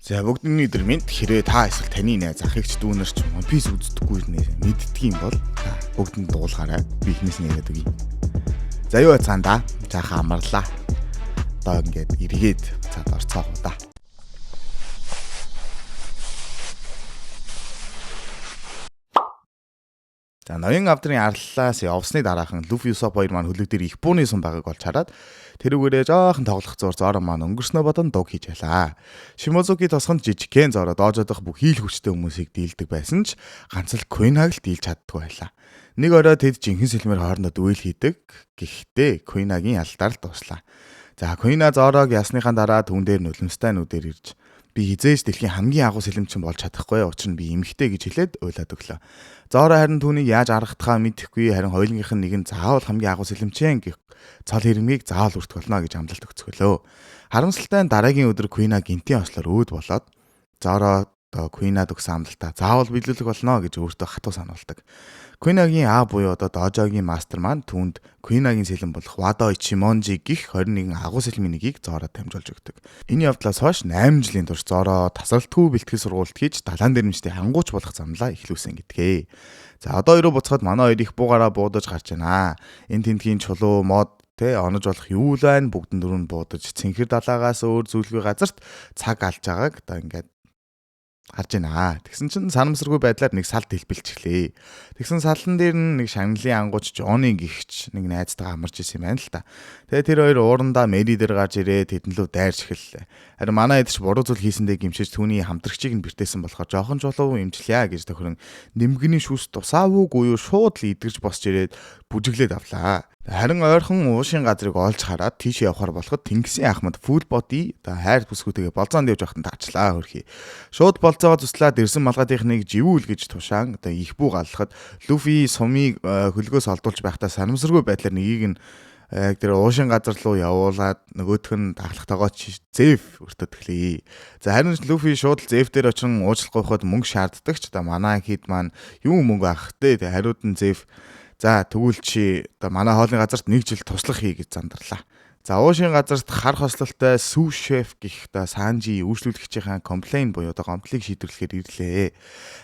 За бүгдний өдөр минь хэрвээ та эсвэл таны найз ахыгч дүүнер ч One Piece үздэггүй мэддэг юм бол бүгдэнд дуулгаарай. Би ихнээс нь яриад өгье. За юу цаандаа жаахан амарлаа. Одоо ингээд эргээд цаад орцоох уу да. За ноён авдрын арлалаас явсны дараахан Luffy Usopp хоёр маань хөлөг дээр их бууны сум байгааг олж хараад тэрүүгээрээ жоохон тоглох зур Zoro маань өнгөрснөө бодон дуг хийж ялаа. Shimozuki тосгонд жижигхэн Zoro доожоо дах бүх хийл хүчтэй хүмүүсийг дийлдэг байсан ч ганц л Queen-аг л дийлж чаддгүй байлаа. Нэг орой тэд жинхэнэ сэлмээр хоорондоо дуэл хийдэг. Гэхдээ Queen-агийн ялтаар л дуслаа. За Queen-а Zoro-г ясныхаа дараа түн дээр нулимстай нүдээр ирж би хизээж дэлхийн хамгийн агуу сэлэмчин болж чадахгүй учир нь би эмхтэй гэж хэлээд уйлаад өглөө. Zoro харин түүнийг яаж аргадахаа мэдэхгүй харин хоёулынх нь нэг нь заавал хамгийн агуу сэлэмчин гэх цол хэрмийг заавал үртэх болно гэж амлалт өгцгөлөө. Харамсалтай нь дараагийн өдөр Queen-а гинтийн ослоор өөд болоод Zoro Queen-ад өгсөн амлалтаа заавал биелүүлэх болно гэж өөртөө хатуу сануулдаг. Queen-агийн буюу Dojo-гийн мастер маань түүнд Queen-агийн сэлэм болох Wado Ichimonji гих 21 агуу сэлмийн нэгийг Zoro дамжуулж өгдөг. Энэ явдлаас хойш 8 жилийн турш Zoro тасралтгүй бэлтгэл сургалт хийж далайн дэрэмжтэй хангууч болох замлаа эхлүүлсэн гэдгээ. За одоо өрөө буцахад манай хоёр их буугаараа буудаж гарч байна. Энэ тентгийн чулуу мод онож болох юу л байна бүгдэн дөрөнд буудаж цэнхэр далаагаас өөр зүйлгүй газарт цаг алж байгааг одоо ингээд харж байна. Тэгсэн чинь санамсаргүй байдлаар нэг салт хэлбэлчихлээ. Тэгсэн салан дээр нэг шагналын ангууч Johnny гихч нэг найзтайгаа амарч исэн юм байна л та. Тэгээ тэр хоёр уурандаа Мэри дээр гарч ирээд тэднлүү дайрч эхэллээ. Харин манай эдч буруу зүйл хийсэндээ гимшиж түүний хамтрагчийг нь бэртээсэн болохоор жоохон жолов имжлэе гэж тохирон нэмгэний шүүс тусаавгүй юу шууд л идэрч босч ирээд бүжиглээд авлаа. Харин ойрхон уушийн газрыг олж хараад тийш явахаар болоход Тэнгисийн ахмад full body хайр бүсгүйтэйгээ болзоонд явж байхад таачлаа хөрхий. Шууд болзоогоо туслаад ирсэн малгайдынхныг живүүл гэж тушаан их бүү галлахад Luffy сумыг хөлгөөс олдуулж байхдаа санамсаргүй байдлаар нэгийг нь тэр уушийн газар руу явуулаад нөгөөх нь даглахтайгоо Zef өртөд эхлэе. За харин Luffy шууд Zef дээр очин уучлах гойход мөнгө шаарддаг ч манай хэд маань юу мөнгө авах те хариуд нь Zef за тэгвэл чи одоо манай хоолны газарт 1 жил туслах хий гэж зандарлаа. За уушийн газарт хар хослолтой сүү шеф гэх Санжи үйлчлүүлэгчийн комплейн буюу гомдлыг шийдвэрлэхээр ирлээ.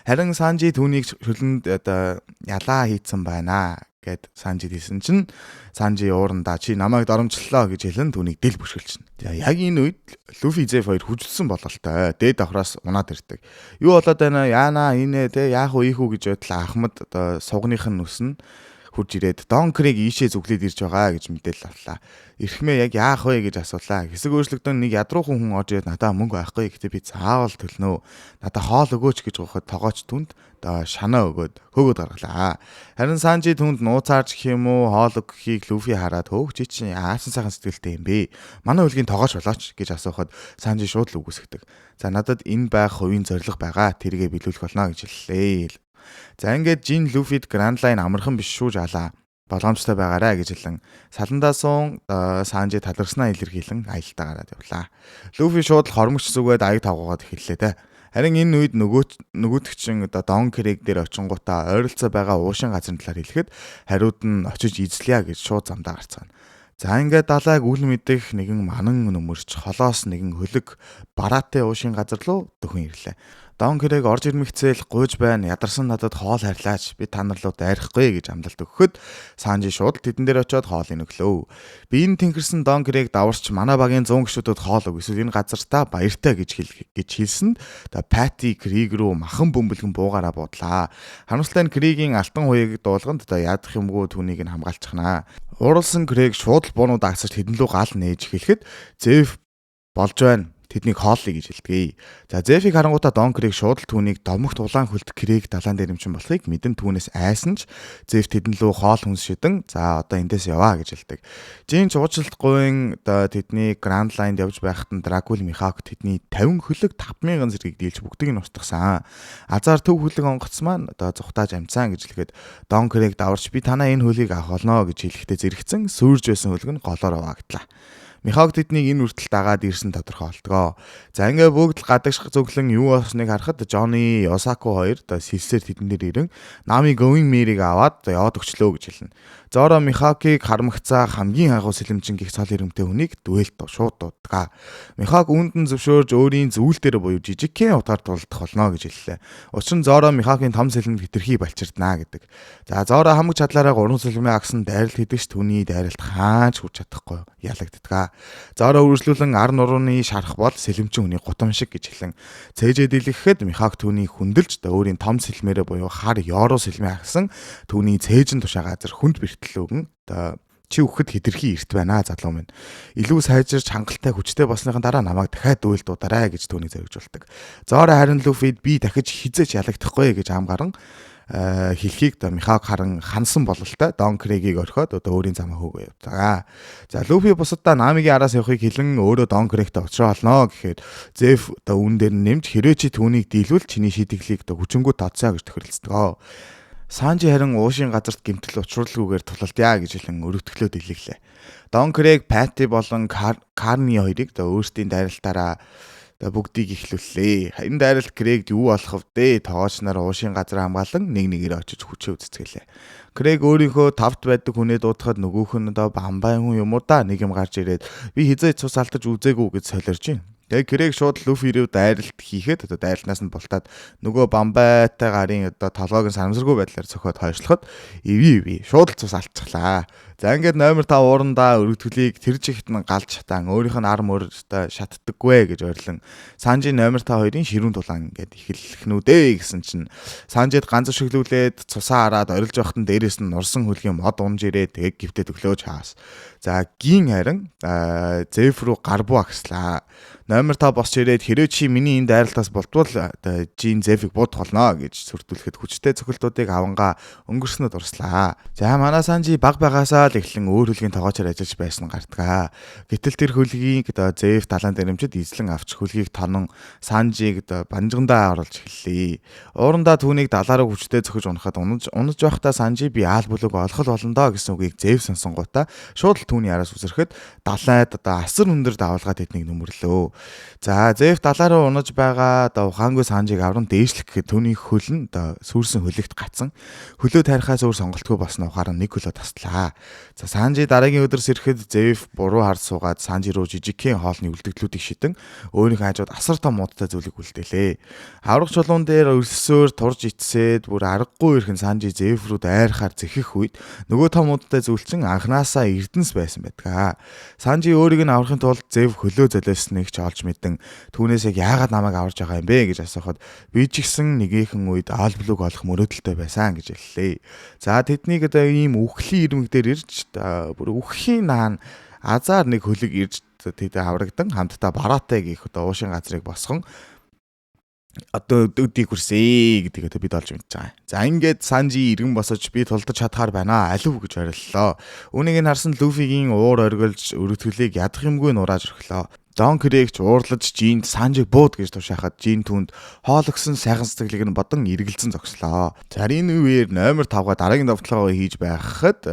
Харин Санжи түүнийг шүлэнд ялаа хийцэн байна гэд Санжид хэлсэн чинь Санжи уурандаа чи намайг доромжллоо гэж хэлэн түүнийг дэл бүшгэлчихнэ. За яг энэ үед Luffy Zef хоёр хүчилсэн бололтой. Дээд давхраас унаад ирдэг. Юу болоод байна яана инэ те яах вэ ийхүү гэж байтал Ахмад сугных нь нүсэн хурж ирээд Донкрийг ийшээ зүглээд ирж байгаа гэж мэдээлэл авлаа. Ирхмээ яг яах вэ гэж асуулаа. Хэсэг өөрчлөгдөн нэг ядруухан хүн орж ирээд надаа мөнгө байхгүй гэхдээ би заавал төлнө. Надаа хоол өгөөч гэж гоохот тогооч түнд шанаа өгөөд хөөгд гаргалаа. Харин Санжи түнд нууцаарч гэх юм уу хоол өгөхийг Luffy хараад хөөгч чинь яасан сайхан сэтгэлтэй юм бэ? Манай үлгийн тогооч болооч гэж асуухад Санжи шууд л үгүйсгдэг. За надад энэ байх хувийн зориг байгаа. Тэргээ биелүүлэх болно гэж хэллээ. За ингээд Jin Luffy-д Grand Line амархан биш шүү жалаа. Боломжтой байгаарай гэж хэлэн саландаа суун Санжи талархснаа илэрхийлэн аялалтаа гараад явлаа. Luffy шууд л хормогч зүгээд аяг тавгаагаад эхэллээ те. Харин энэ үед нөгөөтгчин Don Krieg дээр очингуудаа ойролцоо байгаа уушин газрын талаар хэлэхэд хариуд нь очиж эзлэе гэж шууд замдаа гарцгаана. За ингээд далайг үл мэдэх нэгэн манан нөмөрч холоос нэгэн хөлөг бараатай уушин газар руу дөхөн ирлээ. Don Krieg орж ирмэгцээл гуйж байна. Ядарсан надад хоол харьлаач. Би та нар руу дайрахгүй гэж амлалт өгөхөд Санжи шууд тэдэн дээр очиод хоолыг өглөө. Би энэ тэнхэрсэн Don Krieg даварч манай багийн 100 гишүүдэд хоол өг. Эсвэл энэ газартаа баяртай гэж хэлсэнд Patty Krieg рүү махан бөмбөлгөн буугаараа буудлаа. Харамсалтай нь Krieg-ийн алтан хуйг дуулганд яадах юмгүй түүнийг нь хамгаалчихнаа. Уралсан Krieg шууд л буунууд агсаж тэдэн лүү гал нээж эхлэхэд Zef болж байна. Тэднийг хооллоё гэж хэлдэг. За Zef-ийг харангуйтаа Don Krieg шууд л түүнийг домогт улаан хөлт Krieg далайн дэрэмчин болохыг мэдэн түүнээс айсан ч Zef тэдэн лүү хоол хүнс шидэн за одоо эндээс яваа гэж хэлдэг. Jin чуучлалт гуйн тэдний Grand Line-д явж байхад нь Dracula Mihawk тэдний 50 хөлөг 5,000 зэргийг дийлж бүгдийг нь устгасан. Азар төв хөлөг онгоц маань зүхтааж амцсан гэж хэлэхэд Don Krieg даварч би танаа энэ хөлийг авах болно гэж хэлэхдээ зэрэгцэн сүрж байсан хөлөг нь голоор авааглаа. Михаг тэднийг энэ үртэл дагаад ирсэн тодорхойлдог. За ингээ бүгд л гадагш зөвлөн юу болсныг харахад Johnny Yosaku хоёр сэлсээр тэдэн дээр ирэн Nami Going Mary-г аваад яваад өчлөө гэж хэлнэ. Зоро Михакийг харамгацаа хамгийн агуу сэлэмжин гих цол ирэмтэй хүнийг дуэлт шууд дууддаг. Михак үүнд нь зөвшөөрж өөрийн зүйл дээр буюу жижигхэн утгаар тулдах болно гэж хэллээ. Учир нь Зоро Михакийн том сэлэмд хэтэрхий балчирдана гэдэг. За Зоро хамаг чадлаараа 3 сэлмээ агсан дайралт хийдэгч түүний дайралт хаач хүрч чадахгүй ялагддаг. Зоро үргэлжлүүлэн ар нурууны шарах бол сэлэмчин хүний гутам шиг гэж хэлэн цээжээ дэлгэхэд Михак түүний хүндэлж өөрийн том сэлмээрээ буюу хар Ёро сэлмээ агсан түүний цээжин тушаа газар хүнд бэртлөөгөн чи өгөхөд хэтэрхий эрт байна залуу минь. Илүү сайжирч хангалттай хүчтэй болсныхан дараа намайг дахиад дуйл дуударай гэж түүнийг зоригжуулдаг. Зоро харин Люфид би дахиж хизээч ялагдахгүй гэж амгаран хэлхийг Михак харан хансан бололтой Дон Крэгийг орхиод өөрийн замаа хөөгөө явдаг. За Люфи бусадаа Намигийн араас явахыг хэлэн өөрөө Дон Крэгтэй уулзраа олно гэхээр Зеф үүн дээр нэмж хэрвээ чи түүнийг дийлвэл чиний шийдэглийг хүчингүү тооцоо гэж тохиролцдог. Санжи харин уушийн газарт гэмтэл учруулгүйгээр тулалдъя гэж хэлэн өрөвтгөлөө дэлгэглээ. Дон Крэг, Пати болон Карни хоёрыг өөрсдийн дайралтаараа бүгдийг ихлүүллээ. Энэ дайралт Крэгд юу болох вэ? Тоогооч нар уушийн газар хамгаалан нэг нэгээр очиж хүчээ үзэцгэлээ. Крэг өөрийнхөө тавт байдаг хүнээ дуудахад нөгөөх нь бамбай хүн юм уу да нэг юм гарч ирээд би хизээ цус алдаж үзээгүй гэж солирж байна. Тэгээ Крэг шууд Люфи рүү дайралт хийхэд дайралтнаас нь бултаад нөгөө бамбайтай гарын толгойг нь санамсаргүй байдлаар цохоод хойшлоход иви шууд л цус алдчихлаа. За ингээд номер 5 уурандаа өргөтгөлийг тэр жигт нь галж шатаан өөрийнх нь ар мөрөдөө шатдаггүй гэж ойрлон Санжи номер 5 хоёрын ширүүн тулаан ингээд ихэллэх нүдэ гэсэн чинь Санжид ганц шиглүүлээд цусаа хараад орилж явахад нь дээрээс нь нурсан хөлгийн мод унж ирээд тэгээ гівтээ төглөөж хаас. За гин харин Зеф рүү гарбуу агслаа. Номер 5 босч ирээд хэрвээ чи миний энэ дайралтаас болтвол Жин Зефиг буудах болно гэж сүрдүүлэхэд хүчтэй цохилтуудыг авангаа өнгөрснөд урслаа. За манай Санжи баг багасаа л эхлэн өөр хөлгийн тоогоочор ажиллаж байсан гардгаа. Гэтэл тэр хөлгийг Зеф талаан дээрэмчэд эзлэн авч хөлгийг тонон Санжиг банжгандаа оруулж эхэллээ. Уурандаа түүнийг далаараа хүчтэй цохиж унахад унаж байхдаа Санжи би аал бүлэг олох болно доо гэсэн үгийг Зеф сонсонгуудаа шууд л түүний араас үсрэхэд далайд асар өндөр давалгаа тэднийг нөмөрлөө. За Зеф далаараа унаж байгаа ухаангүй Санжиг авран дээшлэх гэхэд түүний хөл нь сүрсэн хөлөгт гацсан. Хөлөө тарихаас өөр сонголтгүй болсон ухаар нь нэг хөлөө таслаа. За Санжи дараагийн өдөр сэрэхэд Зеф буруу хард суугаад Санжи руу жижигхэн хоолны үлдэгдлүүдийг шидэн өөрийнхөө хажууд асар том муудтай зүйлийг үлдээлээ. Аврах чулуун дээр өрсөөр турж ицсээд бүр аргагүй ирхэн Санжи Зеф рүү дайрахаар зэхэх үед нөгөө том муудтай зүйлчин анханасаа эрдэнэс байсан байдаг. Санжи өөрийг нь аврахын тулд Зеф хөлөө золиосныг ч олж мэдэн түүнээс яг яагаад намайг аварж байгаа юм бэ гэж асуухад би ч гэсэн нэгийнхэн үед аал бүлэг олох мөрөөдөлтэй байсан гэж хэллээ. За тэднийг ийм үхлийн ирмэг дээр ирж бүр үххийн наан азар нэг хөлөг ирж тэд аврагдан хамтдаа бараатай гих уушин газрыг босгон өдийг хүрсээ гэдгийг бид олж мэдж байгаа. За ингээд Санжи иргэн босож би тулдаж чадхаар байна алив гэж ориллоо. Үүнийг нь харсан Люфигийн уур оргилж өргөтгөлийг ядах юмгүй нурааж орхилоо. Дон Крэгч уурлаж Жинд Санжиг бууд гэж тушаахад Жин түнд хоолгсон сайхан сэтгэлийг нь бодон эргэлзэн зогслоо. За энэ үеэр номер 5-га дараагийн давталгаа хийж байхад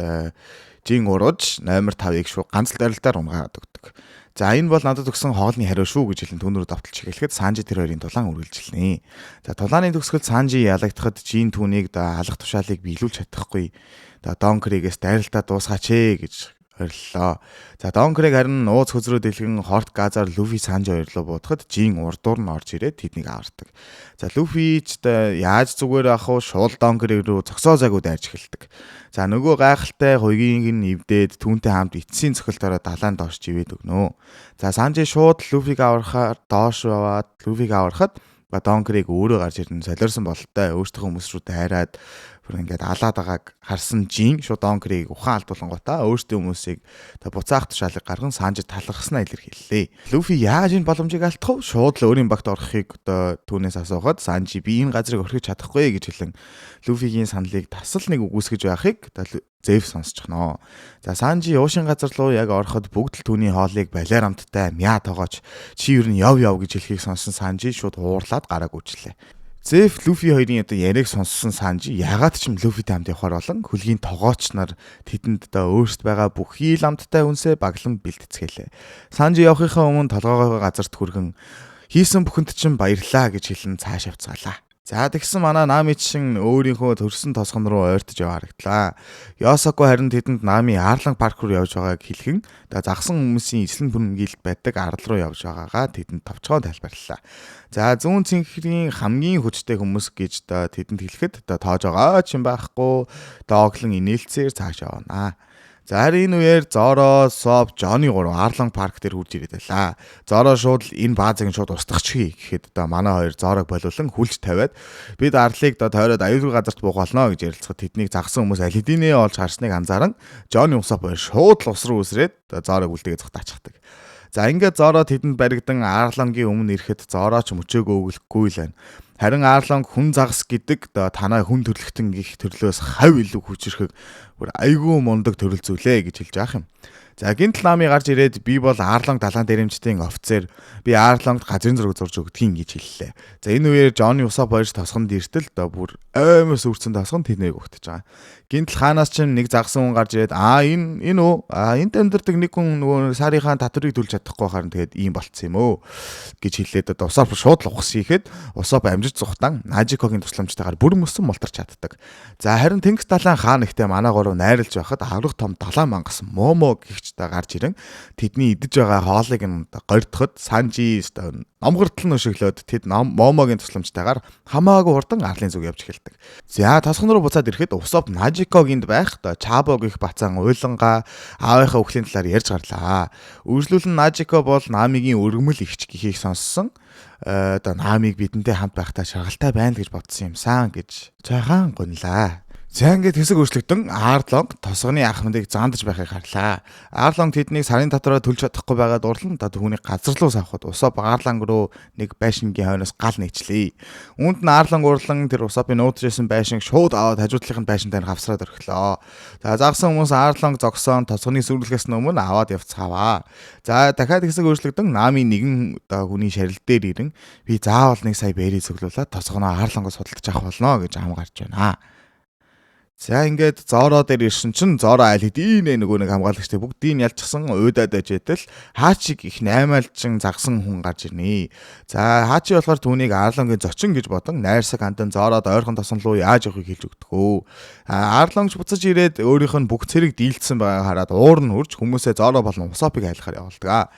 Жин урууж номер 5-ыг шууд ганц дайралтаар унгаад өгдөг. За энэ бол надад өгсөн хоолны хариу шүү гэж хэлэн түүнрүү давталж эхлэхэд Санжи тэр хоёрын тулаан үргэлжилнэ. За тулааны төгсгөл Санжи ялагдахад Жин түүнийг алах тушаалыг биелүүлж чадахгүй. Дон Крэгээс дайралтаа дуусгаач гэж ориллоо. За Дон Крэг харин нууц хөзрөө дэлгэн хорт газар Люфи Санжи хоёр руу буудахад Жин урдуур нь орж ирээд тэднийг авардаг. За Люфи ч яаж зүгээр ах вэ? Шууд Дон Крэг рүү зогсоо зайгүй дайрч эхэлдэг. За нөгөө гайхалтай хуйгийг нь эвдээд түүнтэй хамт эцсийн цохилтороо далайн доош живээд өгнө. За Санжи шууд Люфиг аврахаар доош яваад Люфиг аврахад Дон Крэг өөрөө гарч ирэн солиорсон бололтой өөртөө хүмүүс рүү дайраад бүр ингээд алаад байгааг харсан Жин шууд Дон Крэг ухаан алдуулангуудаа өөртөө хүмүүсийг буцаах тушаалыг гарган Санжид талархснаа илэрхийллээ. Люфи яаж энэ боломжийг алдах вэ? Шууд л өөрийн багт орохыг түүнээс асуухад Санжи би энэ газрыг орхиж чадахгүй гэж хэлэн Люфигийн саналыг тасал нэг үгүйсгэж байхыг Зеф сонсчихноо. За Санжи уушин газар руу яг ороход бүгд л түүний хоолыг балиар амттай мяа тоогооч чи юу н яв гэж хэлхийг сонсон Санжи шууд уурлаад гарааг үчлээ. Зеф Люфи хоёрын одоо яриаг сонссон Санжи ягаад ч юм Люфитэй хамт явахаар болон хөлгийн тогооч нар тэдэнд одоо өөрсд байгаа бүхий л амттай үнсээ баглан бэлтгэцгээлээ. Санжи явахынхаа өмнө толгоогоо газарт хүргэн хийсэн бүхэнд чинь баярлаа гэж хэлэн цааш явцгаалаа. За тэгсэн манай Нами чин өөрийнхөө төрсөн тосгон руу ойртож яваа харагдлаа. Ёсоко харин тэдэнд Нами Арланг парк руу явж байгааг хэлхэн загсан хүмүүсийн эслэн бүрмгийлд байдаг арал руу явж байгаагаа тэдэнд товчхон тайлбарлалаа. За зүүн цэнхрийн хамгийн хүчтэй хүмүүс гэж тэдэнд хэлэхэд тоож байгаа ч юм байхгүй дооглон инээлцээр цааш явна. За харин энэ үеэр Зоро, Соб, Жони 3 Арланг парк дээр хурж ирээд байлаа. Зоро шууд энэ баазыг шууд устгахчгүй гэхэд манай хоёр Зорог болиулан хүлж тавиад бид Арлыг тойроод аюулгүй газарт буугаално гэж ярилцахад тэднийг загсан хүмүүс аль хэдийнэ олж харсныг анзааран Жони Усоп хоёр шууд л ус руу үсрээд Зорог үлдээгээ зогтаачдаг. За ингээд Зоро тэдэнд баригдан Арлангийн өмнө ирэхэд Зоро ч мөчөөгөө өглөхгүй л байна. Харин Арланг хүн загас гэдэг танай хүн төрлөختөн гих төрлөөс хав илүү хүчрэхэг бүр айгүй мундаг төрөлзүүлээ гэж хэлж байгаа юм. За гинтл Нами гарч ирээд би бол Арланг далайн дээрэмчдийн офицер. Би Арлангд газрын зураг зурж өгдгийн гэж хэллээ. За энэ үеэр Жони Усоп хоёр тосгонд иртэл бүр аймаа сүрцэн тосгонд тэнэг өгтөж байгаа. Гинтл хаанаас ч нэг загсан хүн гарч ирээд энэ үү? Энд амьдардаг нэг хүн нөгөө сарынхаа татварыг төлж чадахгүй харин тэгээд ийм болцсон юм өө гэж хэлээд Усоп шууд л ухс хийхэд Усоп амжиж зүхтан Нажикогийн тусламжтайгаар бүр мөсөн мултарч чаддаг. За харин Тэнгис далайн хаан ихтэй манай гурав найрлж байхад аврах том далайн мангас Момо гихчтэй гарч ирэн тэдний идэж байгаа хоолыг нь гордоход Санжи номгортол нь өшөглөөд тэд Момогийн тусламжтайгаар хамаагүй хурдан Арлын зүг явж эхэлдэг. За тосгон руу буцаад ирэхэд Усоп Нажикогинд байх Чабо гих бацаан уйлангаа аавынхаа өхлийн талаар ярьж гарлаа. Үржлүүлэн Нажико бол Намигийн өргөмөл ихч гэхийг сонссон. Намиг бидэнтэй хамт байхдаа шаргалтай байна гэж бодсон юмсан гэж цайхан гунлаа. За ингээд хэсэг өөрчлөгдөн Арланг тосгоны ахмадыг заандаж байхыг харлаа. Арланг тэднийг сарын татраа төлж чадахгүй байгаа дурлан түүний газар руу савхад Усоп Арланг руу нэг байшингийн хойноос гал нийчлээ. Үүнд нь Арланг урлан тэр Усопын нуутржсэн байшинг шууд аваад хажуудлынх нь байшинтай хавсраад орхилоо. За загсан хүмүүс Арланг зогсоон тосгоны сүрлэхээс өмнө аваад явцгааваа. За дахиад хэсэг өөрчлөгдөн Нами нэгэн хүний шарил дээр ирэн би заавал нэг сая бэрий цуглуулад тосгоноо Арлангоос судалдаж авах болно гэж ам гарч байна. За ингээд Зоро дээр ирсэн чинь Зоро аль хэдийн нөгөө нэг хамгаалагчтай бүгдийг ялчсан уйдаад ажидэл Хаачиг их наймаалжин загсан хүн гарч ирнэ. За Хаачи болохоор түүнийг Арлангийн зочин гэж бодон найрсаг хандан Зороод ойрхон тосон руу яаж явахыг хэлж өгдөгөө. Арлангч буцаж ирээд өөрийнх нь бүх цэрэг дийлдсэн байгааг хараад уур нь хурж хүмүүсээ Зоро болон Усопыг айлахаар явуулдаг.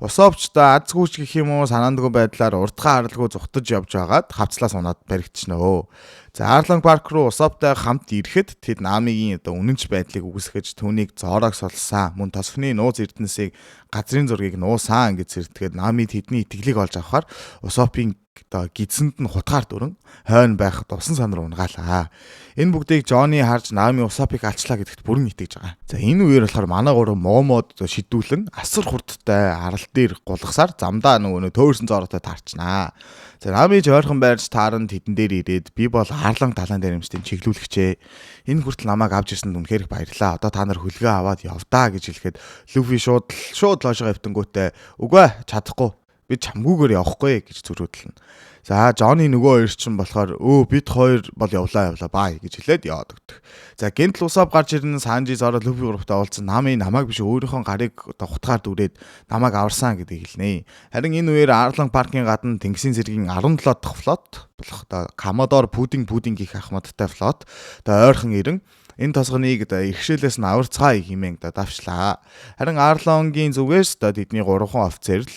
Усопч азгүйч гэх юм уу санаандгүй байдлаар уртхан аралгүй зүхтаж явж байгаад хавцлаас унаад баригдчихнөө. За Арланг парк руу Усоптай хамт ирэхэд тэд Намигийн үнэнч байдлыг үгүйсгэж түүнийг Зорог солсон. Мөн тосгоны нууц эрдэнэсийг газрын зургийг нуусан гэж зэртгэхэд Нами тэдний итгэлийг олж авахаар Усопын гидсэнд нь хутгаар дүрэн хойно байх усан сан руу унгаалаа. Энэ бүгдийг Жони харж Нами Усопыг алчлаа гэдэгт бүрэн итгэж байгаа. За энэ үеэр болохоор манай гурав Момод шидүүлэн асар хурдтай арал дээр гулгасаар замдаа нөгөө төөрсөн Зороотой таарчнаа. За Нами жойрхон байрч тааран тэдэн дээр ирээд би бол Арланг далайн дээрэмчдийн чиглүүлэгчээ. Энэ хүртэл намайг авч ирсэнд үнэхээр их баярлаа. Одоо та нар хөлгөө аваад явдаа гэж хэлэхэд Люфи шууд лоошоо хавтангуутай үгүй чадахгүй. Би чамгүйгээр явахгүй гэж зүрхөдлөн. За Жони нөгөө хоёр чинь болохоор бид хоёр бол явлаа бай гэж хэлээд яваад өгдөг. За гинтл Усоп гарч ирэн Санжи Зоро Люфи групптай уулзсан Нами намайг биш өөрийнхөө гарыг хутгаар дүрээд намайг аварсан гэдгийг хэлнэ. Харин энэ үеэр Арланг паркын гадна Тэнгисийн цэргийн 17 дахь флот болох Комодор пудинг гих ахмадтай флот ойрхон ирэн энэ тосгоныг иргэшээлээс нь аварцгаая хэмээн давчлаа. Харин Арлангийн зүгээс тэдний 3 офицер л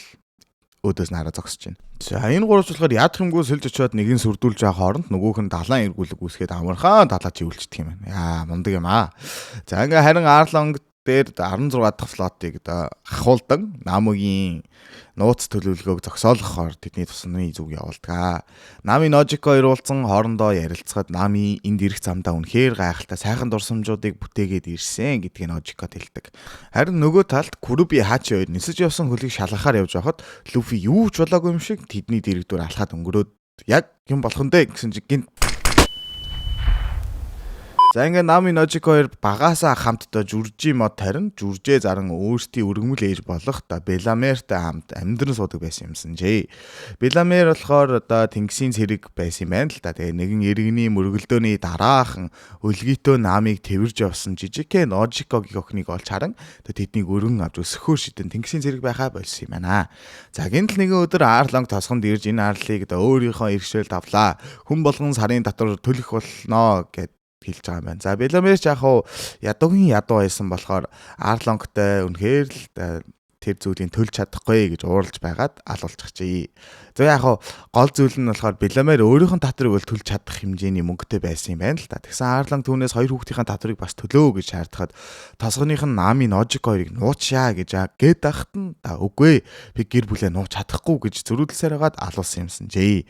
өдөөс нараа зогсож байна. За энэ гурвч болохоор яах юмгүй сэлж очиод нэг нь сүрдүүлж байгаа хооронд нөгөөх нь далайн эргүүлэг үүсгээд амархан далаа живүүлчихдэг юм байна. Яа мундаг юм аа. За ингээ харин Арланг дээр 16 дахь флотыг ахуулдан Намигийн нууц төлөвлөгөөг зогсоолгохоор тэдний тусны зүг явуулдаг. Нами Ножико хоёр уулзсан хоорондоо ярилцахад Нами энд ирэх замдаа үнэхээр гайхалтай сайхан дурсамжуудыг бүтээгээд ирсэн гэдгийг Ножикод хэлдэг. Харин нөгөө талд Куруби Хаачи хоёр нисэж явсан хөлийг шалгахаар явж байхад Люфи юу ч болоогүй юм шиг тэдний дэрэгдүр алхаад өнгөрөөд яг юм болох нь дээ гэсэн чиг гинт За ингээ Nami Nojiko 2 багаасаа хамтдаа Жүржи мод тарин Жүржээ заран өөртөө өргөмөл ээж болох Беламертай хамт амьдран суудаг байсан юмсан жээ. Беламер болохоор тэнгисийн цэрэг байсан юм байна л да. Тэгээ нэгэн иргэний мөргөлдөөний дараахан өлгийтөө Намиг тэрж явсан жижигхэн Nojiko-гийн охиныг олж харан тэднийг өргөн авч өсөхөөр шидэн тэнгисийн цэрэг байхаа болсон юм байна. За гинтл нэгэн өдөр Arlong тосгонд ирж энэ арлыг өөрийнхөө иргэшээлд авлаа. Хүн болгон сарын дотор төлөх болно гэд хэлж байгаа юм байна. За Беламер ч яг ядуугийн ядуу байсан болохоор Arlong-тай үнэхээр л тэр зүйлийг төлж чадахгүй гэж ууралж байгаад алуулчихжээ. За яг гол зүйл нь болохоор Беламер өөрийнх нь татрыг бол төлж чадах хэмжээний мөнгөтэй байсан юм байна л да. Тэгсэн Arlong түүнээс хоёр хүүхдийн татрыг бас төлөө гэж шаардахад тосгоных нь Nami Nojiko 2-ыг нуучаа гэж гээд байхад нь үгүй би гэр бүлээ нууч чадахгүй гэж зөрүүлсээр хагаад алуулсан юмсан жээ.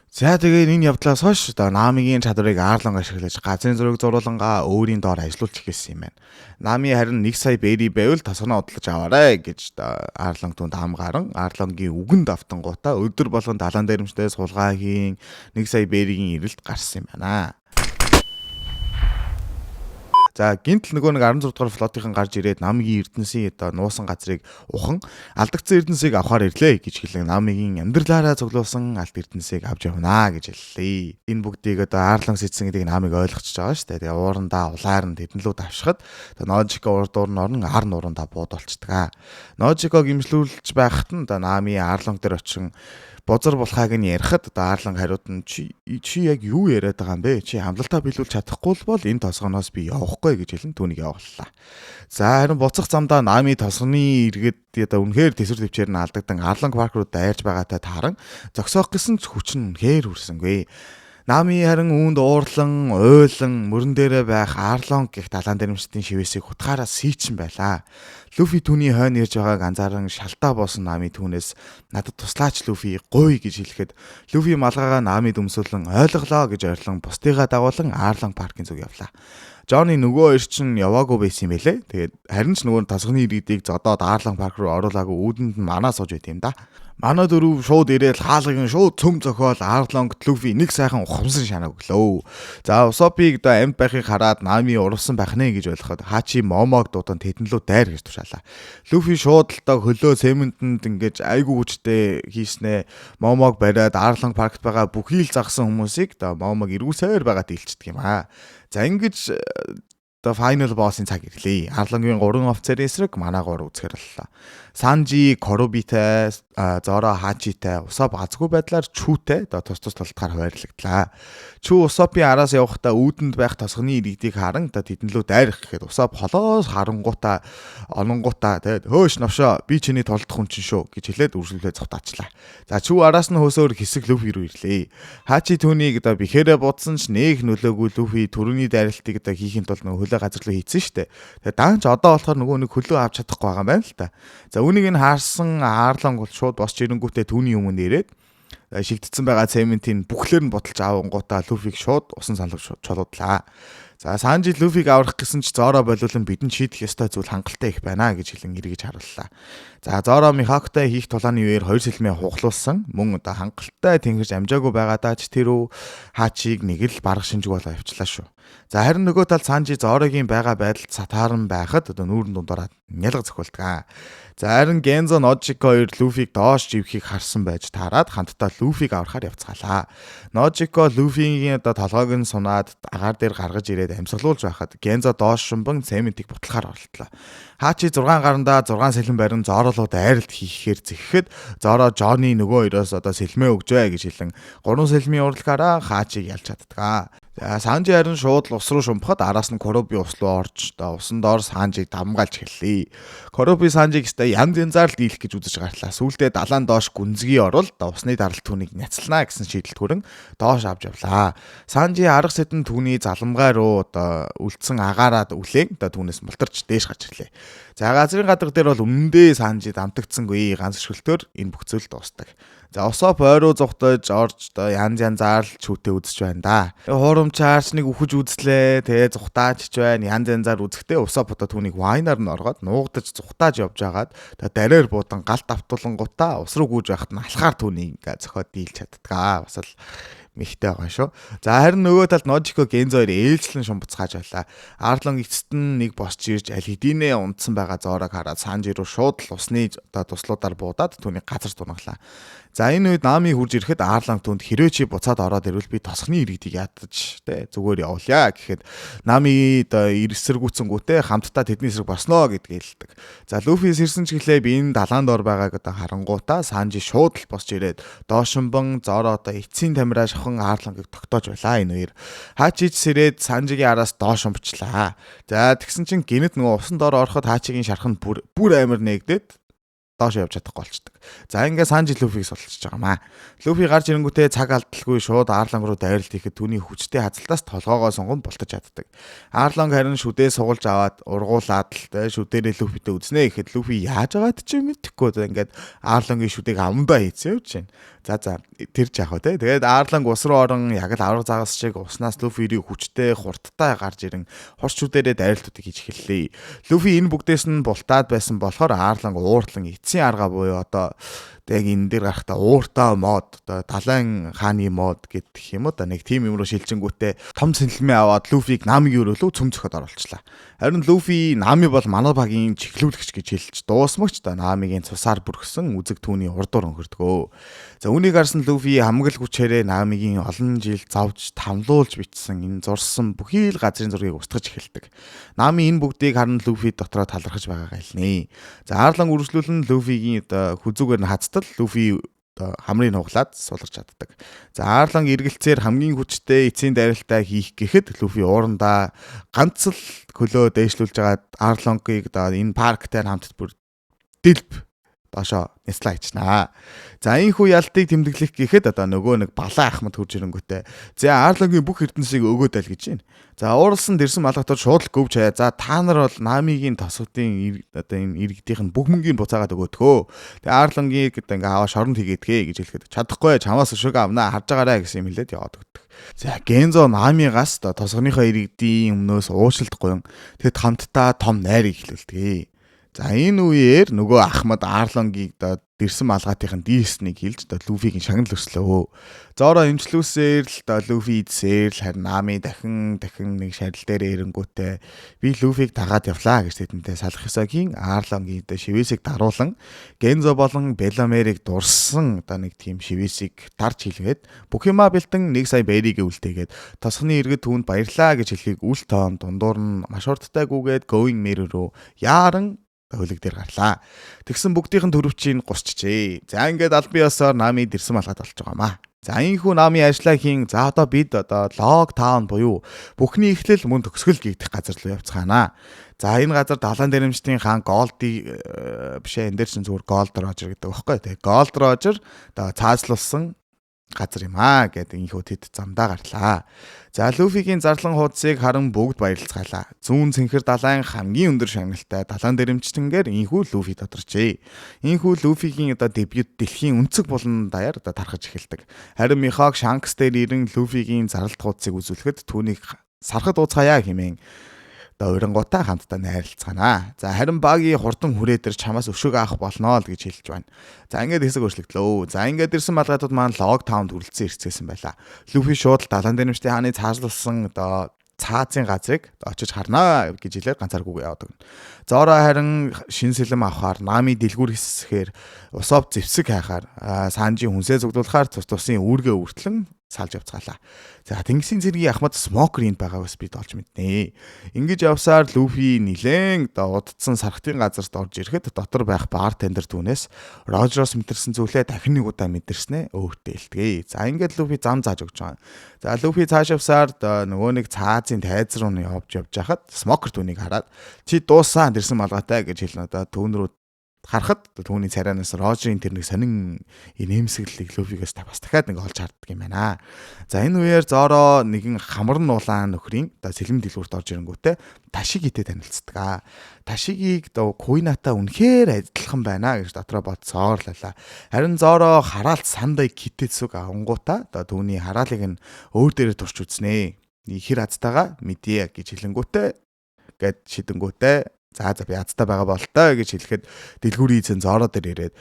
За тэгээд энэ явдлаас хойш Намигийн чадварыг Arlong ашиглаж газрын зураг зуруулангаа өөрийн доор ажилуулж эхэлсэн юм байна. Nami харин 1 сая бэри байвал тосгоноо удлаж аваарай гэж Arlong түнд амгааран Arlong-гийн үгэнд автангуудаа өдөр болгон далайн дээрэмчтэй суулгаа хийн 1 сая бэригийн ирэлт гарсан юм байна. За гинтл нөгөө нэг 16 дугаар флотын гарч ирээд Намигийн эрдэнсийн нуусан газрыг ухан алдагдсан эрдэнсийг авахар ирлээ гэж хэлэн Намигийн амьдралаараа цуглуулсан алд эрдэнсийг авч явнаа гэж хэллээ. Энэ бүгдийг Arlong сэтсэн гэдгийг Намиг ойлгочихж байгаа шүү дээ. Тэгээ уурандаа улаар нь тэднлүү давшихад Nojiko урд дуур нь орон ар нуурандаа буудалцдаг. Nojiko гимжлүүлж байхад нь Nami Arlong дээр очин бозор болохааг нь ярихад Arlong хариуд нь чи яг юу яриад байгаа юм бэ? Чи хамлалтаа биелүүлж чадахгүй бол энэ тосгоноос би явахгүй гэж хэлэн түүнийг явууллаа. За харин буцах замдаа Nami тосгоны иргэд үнэхээр тэсвэр төвчээр нь алдагдан Arlong парк руу дайрж байгаатай тааран зогсоох гэсэн хүч нь үнэхээр хүрсэнгүй. Nami харин үүнд уурлан, ойлон, мөрөн дээрээ байх Arlong гэх далайн дэрэмчдийн шивээсийг хутгаараа сийчин байлаа. Luffy түүний хойно ирж байгааг анзааран шалтаа боосон Nami түүнээс надад туслаач Luffy гуй гэж хэлэхэд Luffy малгайгаа Nami дүмсүүлэн ойлголоо гэж ойрлон бусдыгаа дагуулan Arlong паркын зүг явлаа. Johnny нөгөө хоёр чинь яваагүй байсан юм байлээ. Тэгээд харин ч нөгөө тасганы иргэдийг зодоод Arlong парк руу оруулаагүй үүдэнд нь манаа сууж байт юм да. Манай дөрөв шууд ирээд хаалгыг шууд цөм зохиол Arlong Luffy нэг сайхан ухамсан шанаа өглөө. За Usopp-ыг амьд байхыг хараад Nami урвсан байх нэ гэж ойлгоход Hachi Momo'г дуудан тэднлүү дайр гэж тушаалаа. Luffy шууд л хөлөө цементэнд ингэж айгүй хүчтэй хийснэ. Momo'г бариад Arlong паркт байгаа бүхий л загсан хүмүүсийг Momo'г эргүүлсээр байгаа дийлчдэг юм аа. За ингэж final boss-ын цаг ирлээ. Arlong-гийн 3 офицер эсрэг манай 3 үзэхэр боллоо. Sanji, Korobi-тай, Zoro, Hachi-тай Usopp азгүй байдлаар Chu-тэй тус тултгаар хуваарлагдлаа. Chu Usopp-ийн араас явахдаа үүдэнд байх тосгоны иргэдийг харан тэднлүү дайрах гэхэд Usopp холоос харангуудаа ононгуудаа хөөш навшоо би чиний толдох хүн чинь шүү гэж хэлээд үргэлжлүүлээ цогтаачлаа. За Chu араас нь хөөсөөр хэсэг Luffy рүү ирлээ. Hachi түүнийг бихээрээ будсан ч нээх нөлөөгүй Luffy түрүүний дайралтыг хийхин тулд хөлөө газар руу хийцэн штэ. Тэгээ даанч одоо болохоор нөгөө нэг хөлөө авч чадахгүй байгаа юм байна л да. За үүнийг нь хаарсан Arlong бол шууд босч ирэнгүүтээ түүний өмнө ирээд шигдсэн байгаа цементийн бүхлээр нь бодолж авангуудаа Luffy-г шууд усан саналж чулуудлаа. За Sanji Luffy-г аврах гэсэн ч Zoro болиулан бидэнд шийдэх ёстой зүйл хангалттай их байна гэж хэлэн эргэж харууллаа. За Zoro Mihawk-тай хийх тулааны үеэр хоёр сэлмээ хуглуулсан. Мөн хангалттай тэнгэрж амжаагүй байгаадаа ч тэр Hachi-г нэг л барах шинжиг болоо явчлаа шүү. За харин нөгөө талд Sanji Zoro-гийн байгаа байдалд сатаарн байхад нүүрэн дундаараа нялга зохиолдог. За харин Genzo Nojiko 2 Luffy-г доош живхийг харсан байж таарад хамтдаа Luffy-г аврахаар явцгаалаа. Nojiko Luffy-гийн толгойг нь сунаад агаар дээр гаргаж ирээд амьсгалуулж байхад Genzo доош шумбан цементийг бутлахаар оролдлоо. Hachi 6 гарандаа 6 сэлэн барин Zoro руу дайралт хийхээр зэхэхэд Zoro Johnny нөгөө хоёроос сэлмээ өгжөө гэж хэлэн 3 сэлмийн урлагаараа Hachi-г ялж чаддаг. Sanji харин шууд ус руу шумбахад араас нь Korobi ус руу орж усан доор Sanji-г давмгаалж эхэллээ. Korobi Sanji-г янз янзаар дийлэх гэж үзэж гарлаа. Сүүлдээ далайн доош гүнзгий орол усны даралт түүнийг няцлана гэсэн шийдэлд хүрэн доош авч явлаа. Sanji арга сэдэн түүний заламгай руу үлдсэн агаараад үлээн түүнээс мултарч дээш гарч ирлээ. За газрын гадар дээр бол өмнөдөө Sanji дамтагдсангүй ганц шөлтөөр энэ бүх зүйл дуустдаг. За Usopp ойроо зүгтэж орж янз янзаар л Chu-тэй үзэж байна да. Хуурамчаарч нэг үхэж үзлээ. Тэгээ зүхтаач байна. Янз янзаар үзэхдээ Usopp түүнийг вайнаар нь оргоод нуугдаж зүхтааж явж агаад дараар буудан галт автуулангуудаа ус руу гүйж байхад нь алхаар түүнийг ингээ зөхиод дийлж чаддаг. Бас л Михтэй байгаа шүү. За харин нөгөө талд Ножико Гензо хоёр ээлжлэн шумбацгааж байлаа. Арлон эцэст нь нэг босч ирж аль хэдийнэ унтсан байгаа Зорог хараад Санжи руу шууд л усны туслуудаар буудаад түүний газар тунгалаа. За энэ үед Нами хурж ирэхэд Арлон түнд хэрвээ чи буцаад ороод ирвэл би тосхны иргэдийг ядаж зүгээр явуулъя гэхэд Нами эсэргүүцэнгүүтээ хамтдаа тэдний эсрэг босноо гэдгийг хэлдэг. За Луфи сэрсэн ч гэлээ би энэ далаанд ор байгааг харангуутаа Санжи шууд л босч ирээд доошинбан Зоро эцсийн тамираа шавхан Арлонгийг тогтоож байлаа энэ хоёр. Хачиж сэрээд Санжигийн араас доош умчлаа. За тэгсэн чинь гинэт нөгөө усан доор ороход Хачигийн шархан бүр амар нээгдээд доош явж чадахгүй болчдөг. За ингээ Санжи Луфиг сулчиж байгаамаа. Луфи гарч ирэнгүүтээ цаг алдалгүй шууд Арлонг руу дайралт хийхэд түүний хүчтэй хазалтаас толгоогоо сонгон бултаж чаддаг. Арлонг харин шүдээ сугалж аваад ургуулад л шүдээрээ Луфитэй үзнэ гэхэд Луфи яаж байгаад ч юм мэдэхгүй. Ингээд Арлонгийн шүдээг амдаа хийцээ явж байна. За тэр жаах вэ. Тэгээд Арлонг ус руу орон яг л авраг загас шиг уснаас Луфирийг хүчтэй хурдтай гарч ирэн хурц шүдээрээ дайралтуудыг хийж эхэллээ. Луфи энэ бүгдээс нь бултаад байсан болохоор Арлонг ууртлан эцсийн арга буюу одоо яг энэ дээр гарахта ууртаа мод одоо далайн хааны мод гэдэг юм уу да нэг тим юм руу шилжингүүтээ том сэнэлмээ аваад Луфиг Намигийн өрөөлөө цөм зөхөд оруулчлаа. Харин Луфи Нами бол манай багийн чиглүүлэгч гэж хэлж дуусмагч да Намигийн цусаар бүрхсэн үзэг түүний урдуур өнгөрдгөө. За үүнийг харсан Луфи хамгал хүчээрээ Намигийн олон жил зовж тамлуулж бичсэн энэ зурсан бүхий л газрын зургийг устгаж эхэлдэг. Нами энэ бүгдийг харан Луфи дотроо талархаж байгаагаа хэлнэ. За Арлон үргэлжлүүлэн Луфигийн хүзүүгээр нь хацтал Луфи хамрыг нуглаад сулгаж чаддаг. За Арлон эргэлцээр хамгийн хүчтэй эцсийн дайралтаа хийх гэхэд Луфи уурандаа ганц л хөлөө дээшлүүлж байгаа Арлонгийг энэ парктай хамт бүр дэлб доошоо няслаа ичнаа. За энэхүү ялтыг тэмдэглэх гэхэд нөгөө нэг балаа ахмад хурж ирэнгүүтээ за Арлонгийн бүх эрдэнсийг өгөөд айл гэж байна. За ууралсан дэрсэн малгатууд шууд л гөвж хаяа. За та нар бол Намигийн тосгодын энэ иргэдийнх нь бүх мөнгийг буцаагаад өгөөдгөө. Тэгээ Арлонгийг ингээ аваа шоронд хийгээдгээ гэж хэлэхэд чадахгүй чамаас өшөөг авнаа харж байгаарэ гэсэн юм хэлээд яваад өгдөг. За Гензо Намигаас тосгоныхоо иргэдийн өмнөөс уучлалтгүй. Тэгэд хамтдаа том найрыг эхлүүлдэг. За энэ үеэр нөгөө Ахмад Арлонгийг дэрсэн малгайтын дийснийг хэлж Луфигийн шагнал өслөө. Зоро эмчлүүсээр л Луфи идсээр л харин Нами дахин нэг шарил дээр эрэнгүүтээ би Луфиг дагаад явлаа гэж тэдэнтэй салах ёсойгийн Арлонгийн шивэсийг даруулан Гензо болон Беломерийг дурсан нэг тийм шивэсийг дарж хэлгээд бүх юма бэлтэн 1 сая бэрийг үлдээгээд тосхны иргэд түүнд баярлаа гэж хэлхийг үл тоон дундуур нь маш урттай гүгээд going mirror руу яаран хөлөг дээр гарлаа. Тэгсэн бүгдийнх нь төрөвчийн гусчжээ. За ингээд аль биесээр Нами дэрсэн малгад болж байгаамаа. За энэхүү Нами ажиллаа хийн. За бид лог таун буюу бүхний эхлэл мөн төгсгөл гэгдэх газар руу явцгаанаа. За энэ газар далайн дэрэмжтийн хаан Голди бишээ энэ дээр чинь зүгээр Голд Рожер гэдэг байхгүй. Тэгээ Голд Рожер цаазлуулсан газар юм гэдэг инхүү тэд замдаа гарлаа. За Луфигийн зарлан хуудсыг харан бүгд баярлцгаалаа. Зүүн цэнхэр далайн хамгийн өндөр шагналтай далайн дэрэмжтэнгээр инхүү Луфи тодорчээ. Инхүү Луфигийн дебют дэлхийн өнцөг булан даяар тархаж эхэлдэг. Харин Михаг Шанкс дээр ирэн Луфигийн зарлалт хуудсыг үзүүлэхэд түүнийг сархад ууцгаая хэмээн урангуудаа хамтдаа найрлцгаанаа. За харин багийн хурдан хүрээ дээр чамаас өшөөг авах болно л гэж хэлж байна. За ингээд хэсэг өөрчлөгдлөө. За ингээд ирсэн малгайтууд маань лог таунд хүрэлцэн ирцгээсэн байлаа. Луфи шууд далайн дэрэмжтийн хааны цаазлуулсан цаазын газрыг очиж харнаа гэж хэлээд ганцааргүй яваад өгнө. Зоро харин шин сэлэм авахаар Нами дэлгүүр хэсгээр усоп зэвсэг хайхаар Санжи хүнсээ зүгдүүлэхээр тусын үүргээ үртлэн салж явцгаалаа. За Тэнгисийн цэргийн Ахмад Смокер энд байгаагаас бид олж мэднэ. Ингэж явсаар Луфи нилээн удацсан сархтын газарт орж ирэхэд дотор байх бартендер түүнээс Рожерос мэдэрсэн зүйлээ дахин нэг удаа мэдэрснээ өөртөө илтгээ. За ингээд Луфи зам зааж өгч байгаа. За Луфи цааш явсаар нөгөө нэг цаазын тайз руу явж байхад Смокер түүнийг хараад чи дууссан дэрсэн малгайтай гэж хэлнэ. Түүн рүү харахад түүний царайнаас Рожерийн тэр нэг сонин инээмсэглэлийг Луфигээс бас дахиад нэг олж харддаг юм байна. За энэ үеэр Зоро нэгэн хамар нуулаан нөхрийн сэлэм дэлгүүрт орж ирэнгүүтээ Ташигитэй танилцдаг. Ташигийг Куинатаа үнэхээр адилхан байна гэж дотроо бодсоорлалаа. Харин Зоро хараалт сандай китэцүг авангуудаа түүний хараалыг нь өөр дээрээ турч үзнэ. Ихэр азтайгаа мэдье гэж хэлэнгүүтээ гэд шидэнгүүтээ за би азтай байгаа болтой гэж хэлэхэд дэлгүүрийн эзэн Зоро дээр ирээд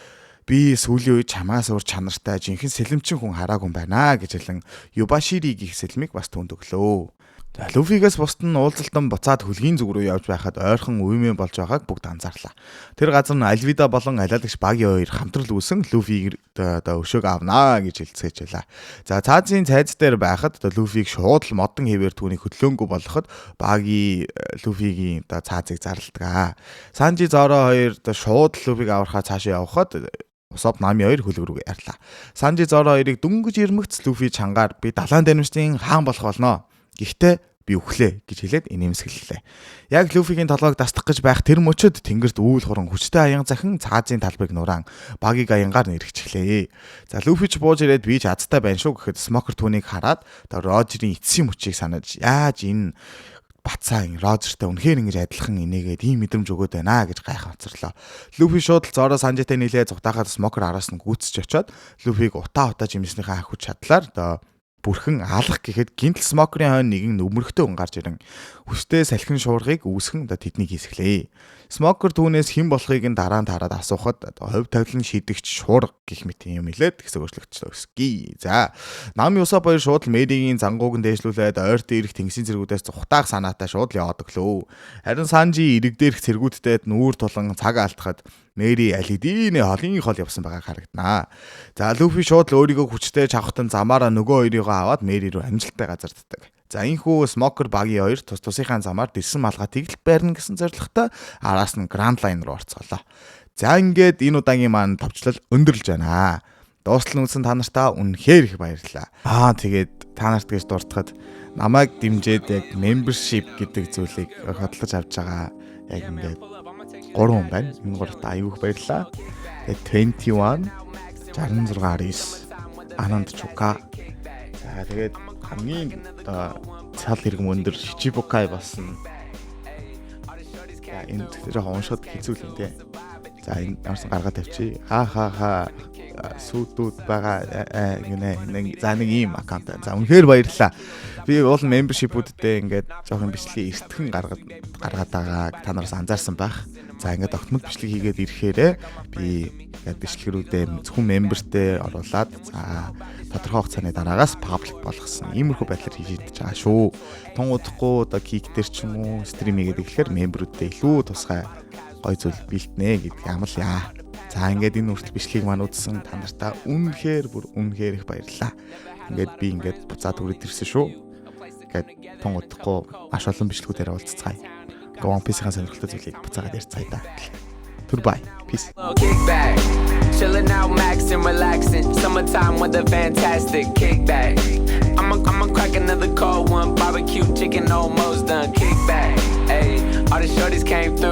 Би сүүлийн үед чамаас өөр чанартай жинхэнэ сэлэмчин хүн хараагүй юм байна гэж хэлэн Юбашири гих сэлмийг бас түнд өглөө. За Луфигээс бусд нь уулзалтан буцаад хөлгийн зүг рүү явж байхад ойрхон үймэн болж байгааг бүгд анзаарлаа. Тэр газар нь Альвида болон Алиалагч багийн хоёр хамтрал үүсэн Луфиг өшөөг авнаа гэж хэлцээж байлаа. За цаазын цайз дээр байхад Луфиг шууд л модон хэвээр түүнийг хөдлөөнгүй болгоход багийн Луфигийн цаазыг зарладаг. Санжи Зоро хоёр шууд Луфиг аврахаа цаашаа явхад Усоп Нами хоёр хөлөг рүү ярьлаа. Санжи Зоро хоёрыг дөнгөж ирмэгц Луфи чангаар би далайн дэнэмчдийн хаан болох болно. Гэхдээ би өглөө гэж хэлээд инээмсэглэлээ. Яг Луфигийн толгойг дасдах гэж байх тэр мөчөд тэнгэрт үүл хуран хүчтэй аян захин цаазын талбайг нураан багийг аянгаар нэрхчихлээ. За Луфи ч бууж ирээд би ч азтай байна шүү гэхэд Смокер түүнийг хараад Рожерийн эцсийн мөчийг санаж яаж энэ бацаа Рожертай үнэхээр ингэж адилхан инээгээд ийм мэдрэмж өгөөд байна гэж гайхамцарлаа. Луфи шууд л Зоро Санжитай нийлээ зугтаахад Смокер араас нь гүйцэж очоод Луфиг утаа жимснийхээ хүч чадлаар бүрхэн алах гэхэд гинтл Смокерийн хойно нэгэн өмөрхтэй хүн гарч ирэн хүчтэй салхин шуургыг үүсгэн тэднийг хийсгэлээ. Смокер түүнээс хэн болохыг нь дараа нь тараад асуухад хувь тавилан шидэгч шуурга гэх мэт юм хэлээд тэгс өөрчлөгдсөн. За Нами Усоп хоёр шууд л Мэригийн зангууг нь дээшлүүлээд ойрт ирэх тэнгисийн цэргүүдээс зүхтаах санаатай шууд л яваад өглөө. Харин Санжи ирэг дээрх цэргүүдтэй нүүр тулан цаг алдахад Мэри Алидины холын хол явсан байгааг харагданаа. За Луфи шууд л өөрийгөө хүчтэй чавхтан замаараа нөгөө хоёрыгоо аваад Мэри рүү амжилттай газарддаг. За энэхүү Смокер багийн хоёр тус тусынхаа замаар дэрсэн малгатыг л барьна гэсэн зорилготой араас нь Гранд Лайн руу орцголоо. За ингээд энэ удаагийн маань товчлол өндөрлж байна. Дуустал үнсэн та нартаа үнэхээр их баярлалаа. Тэгээд та нарт гэж дуртахад намайг дэмжиж яг membership гэдэг зүйлийг хөтлөж авч байгаа. Яг ингээд 3 хүн байна. Энэ гуравт аюух баярлалаа. 21 66 Ананд Чука. За тэгээд хамгийн цал хэрэгм өндөр Шичибукай болсон. За энэ жоохон уншихад хэцүү л юм те. За энэ ямарсан гаргаад тавьчих. Хаа сүүдүүд байгаа за нэг ийм аккаунт. За үнэхээр баярлалаа. Би уул membership-үүдтэй ингээд жоохон бичлэгийг эртхэн гаргаад байгаа та нараас анзаарсан байх. За ингээд огтмол бичлэг хийгээд ирэхээрээ би ингээд бичлэгрүүдээ зөвхөн member-тэй оруулаад за тодорхой хугацааны дараагаас public болгосон. Иймэрхүү байдлаар хийж идэж байгаа шүү. Тун удахгүй одоо кик дээр ч юм уу стрим хийгээд ирэхээр member-үүдтэй илүү тусгай гой зүйл бэлтнэ гэдэг амлаа. За ингээд энэ үртэл бичлэгийг маань үзсэн та нартаа үнэхээр их баярлалаа. Ингээд би ингээд буцаад үрээд ирсэн шүү. Ингээд тун удахгүй маш олон бичлэгүүдээр уулзцгаая. One Piece-ийн сонирхолтой зүйлийг буцаагаад ярьцгаая да. Goodbye. Peace. Chilling out, maxing, relaxing. Summertime weather, fantastic. Kick back. I'ma crack another cold one. Barbecue chicken almost done. Kick back. Ayy, all the shorties came through.